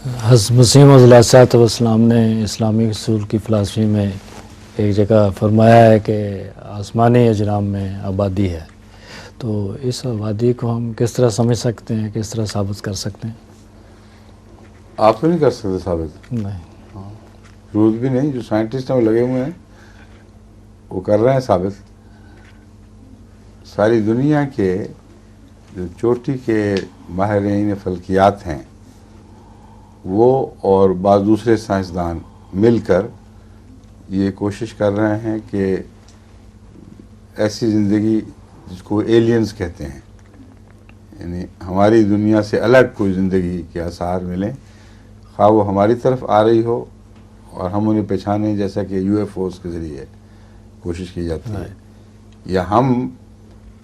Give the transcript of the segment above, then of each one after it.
حضرت مسیح موعود علیہ الصلوۃ والسلام نے اسلامی اصول کی فلسفی میں ایک جگہ فرمایا ہے کہ آسمانی اجرام میں آبادی ہے، تو اس آبادی کو ہم کس طرح سمجھ سکتے ہیں، کس طرح ثابت کر سکتے ہیں؟ آپ تو نہیں کر سکتے ثابت، نہیں، ضرورت بھی نہیں، جو سائنٹسٹ ہیں وہ لگے ہوئے ہیں وہ کر رہے ہیں ثابت. ساری دنیا کے جو چوٹی کے ماہرین فلکیات ہیں وہ اور بعض دوسرے سائنسدان مل کر یہ کوشش کر رہے ہیں کہ ایسی زندگی جس کو ایلینز کہتے ہیں، یعنی ہماری دنیا سے الگ کوئی زندگی کے آثار ملیں، خواہ وہ ہماری طرف آ رہی ہو اور ہم انہیں پہچانیں، جیسا کہ یو ایف اوز کے ذریعے کوشش کی جاتی ہے، یا ہم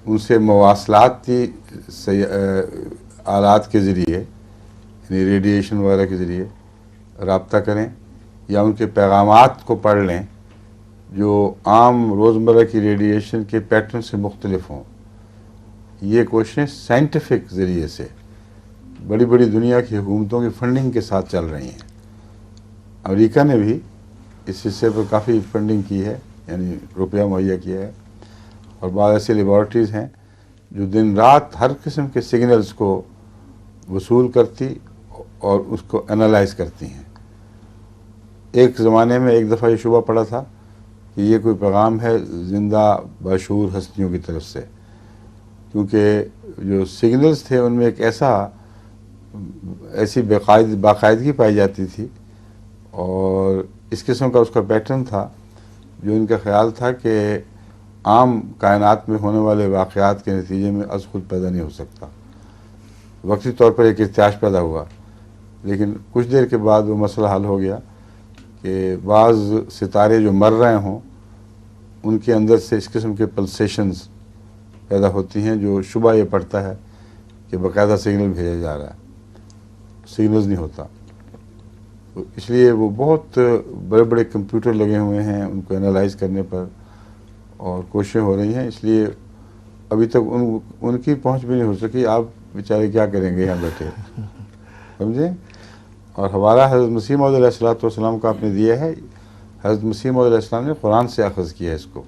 ان سے مواصلاتی آلات کے ذریعے یعنی ریڈیشن وغیرہ کے ذریعے رابطہ کریں، یا ان کے پیغامات کو پڑھ لیں جو عام روزمرہ کی ریڈیشن کے پیٹرن سے مختلف ہوں. یہ کوششیں سائنٹیفک ذریعے سے بڑی بڑی دنیا کی حکومتوں کی فنڈنگ کے ساتھ چل رہی ہیں. امریکہ نے بھی اس حصے پر کافی فنڈنگ کی ہے، یعنی روپیہ مہیا کیا ہے، اور بعض ایسی لیبارٹریز ہیں جو دن رات ہر قسم کے سگنلز کو وصول کرتی اور اس کو انالائز کرتی ہیں. ایک زمانے میں ایک دفعہ یہ شبہ پڑا تھا کہ یہ کوئی پیغام ہے زندہ باشعور ہستیوں کی طرف سے، کیونکہ جو سگنلز تھے ان میں ایک ایسی باقاعدگی پائی جاتی تھی اور اس قسم کا اس کا پیٹرن تھا جو ان کا خیال تھا کہ عام کائنات میں ہونے والے واقعات کے نتیجے میں از خود پیدا نہیں ہو سکتا. وقتی طور پر ایک ارتعاش پیدا ہوا، لیکن کچھ دیر کے بعد وہ مسئلہ حل ہو گیا کہ بعض ستارے جو مر رہے ہوں ان کے اندر سے اس قسم کے پلسیشنز پیدا ہوتی ہیں جو شبہ یہ پڑتا ہے کہ باقاعدہ سگنل بھیجا جا رہا ہے، سگنلز نہیں ہوتا. تو اس لیے وہ بہت بڑے بڑے کمپیوٹر لگے ہوئے ہیں ان کو انالائز کرنے پر، اور کوششیں ہو رہی ہیں. اس لیے ابھی تک ان کی پہنچ بھی نہیں ہو سکی. آپ بیچارے کیا کریں گے یہاں بیٹھے، سمجھیں. اور ہمارا حضرت مسیح موعود علیہ الصلوۃ والسلام کا آپ نے دیا ہے، حضرت مسیح موعود علیہ السلام نے قرآن سے اخذ کیا ہے. اس کو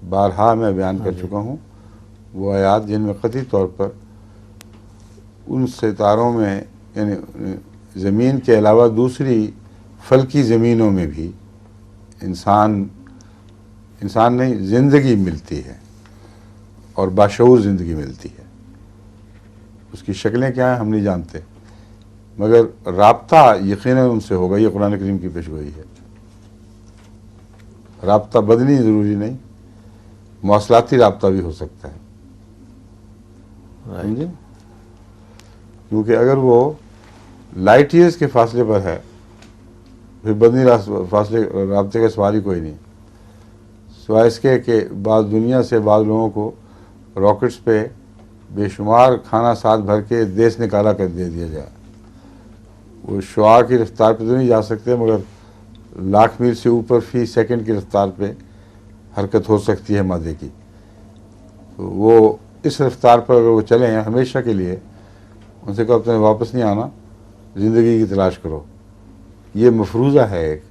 بارہا میں بیان کر چکا ہوں، وہ آیات جن میں قطعی طور پر ان ستاروں میں یعنی زمین کے علاوہ دوسری فلکی زمینوں میں بھی انسان نہیں زندگی ملتی ہے، اور باشعور زندگی ملتی ہے. اس کی شکلیں کیا ہیں ہم نہیں جانتے، مگر رابطہ یقیناً ان سے ہوگا. یہ قرآن کریم کی پیشگوئی ہے. رابطہ بدنی ضروری نہیں، مواصلاتی رابطہ بھی ہو سکتا ہے، سمجھے. کیونکہ اگر وہ لائٹ ایئرز کے فاصلے پر ہے پھر بدنی رابطے کا سوال ہی کوئی نہیں، سوائے اس کے کہ بعض دنیا سے بعض لوگوں کو راکٹس پہ بے شمار کھانا ساتھ بھر کے دیس نکالا کر دے دیا جائے. وہ شعاع کی رفتار پہ تو نہیں جا سکتے، مگر لاکھ میل سے اوپر فی سیکنڈ کی رفتار پہ حرکت ہو سکتی ہے مادے کی. تو وہ اس رفتار پر اگر وہ چلیں ہمیشہ کے لیے، ان سے کہو اپنے واپس نہیں آنا، زندگی کی تلاش کرو. یہ مفروضہ ہے ایک،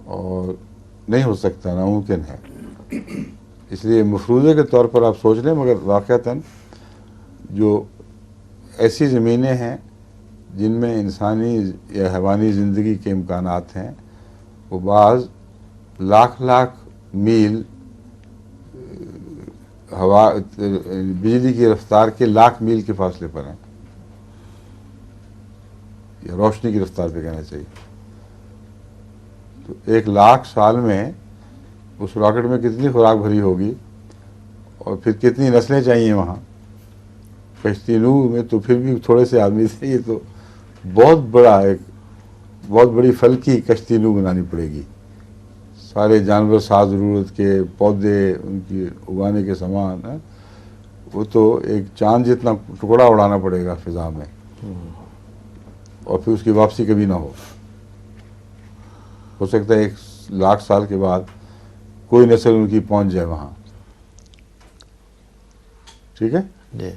اور نہیں ہو سکتا، ناممکن ہے. اس لیے مفروضے کے طور پر آپ سوچ لیں، مگر واقعتاً جو ایسی زمینیں ہیں جن میں انسانی یا حیوانی زندگی کے امکانات ہیں، وہ بعض لاکھ میل ہوا بجلی کی رفتار کے لاکھ میل کے فاصلے پر ہیں، یا روشنی کی رفتار پہ کہنا چاہیے. تو 1,00,000 سال میں اس راکٹ میں کتنی خوراک بھری ہوگی، اور پھر کتنی نسلیں چاہیے وہاں. کشتی نوح میں تو پھر بھی تھوڑے سے آدمی تھے، یہ تو بہت بڑی فلکی کشتی نوح بنانی پڑے گی. سارے جانور ساز ضرورت کے، پودے، ان کی اگانے کے سامان، وہ تو ایک چاند جتنا ٹکڑا اڑانا پڑے گا فضا میں، اور پھر اس کی واپسی کبھی نہ ہو سکتا ہے 1,00,000 سال کے بعد کوئی نسل ان کی پہنچ جائے وہاں. ٹھیک ہے. جی.